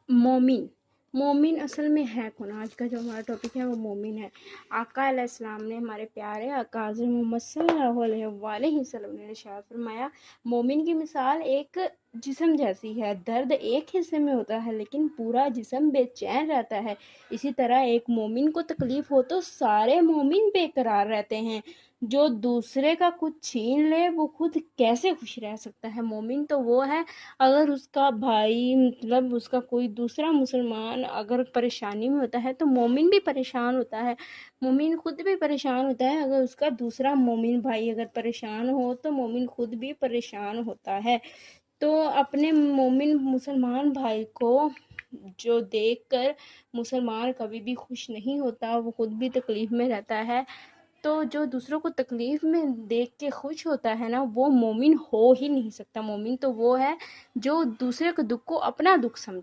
مومن مومن اصل میں ہے کون؟ آج کا جو ہمارا ٹاپک ہے وہ مومن ہے۔ آقا علیہ السلام نے، ہمارے پیارے آقا حضرت محمد صلی اللہ علیہ وآلہ وسلم نے ارشاد فرمایا، مومن کی مثال ایک جسم جیسی ہے، درد ایک حصے میں ہوتا ہے لیکن پورا جسم بے چین رہتا ہے۔ اسی طرح ایک مومن کو تکلیف ہو تو سارے مومن بے قرار رہتے ہیں۔ جو دوسرے کا کچھ چھین لے وہ خود کیسے خوش رہ سکتا ہے؟ مومن تو وہ ہے اگر اس کا بھائی، مطلب اس کا کوئی دوسرا مسلمان اگر پریشانی میں ہوتا ہے تو مومن بھی پریشان ہوتا ہے، مومن خود بھی پریشان ہوتا ہے۔ اگر اس کا دوسرا مومن بھائی اگر پریشان ہو تو مومن خود بھی پریشان ہوتا ہے۔ تو اپنے مومن مسلمان بھائی کو جو دیکھ کر مسلمان کبھی بھی خوش نہیں ہوتا، وہ خود بھی تکلیف میں رہتا ہے۔ تو جو دوسروں کو تکلیف میں دیکھ کے خوش ہوتا ہے نا، وہ مومن ہو ہی نہیں سکتا۔ مومن تو وہ ہے جو دوسرے کے دکھ کو اپنا دکھ سمجھے۔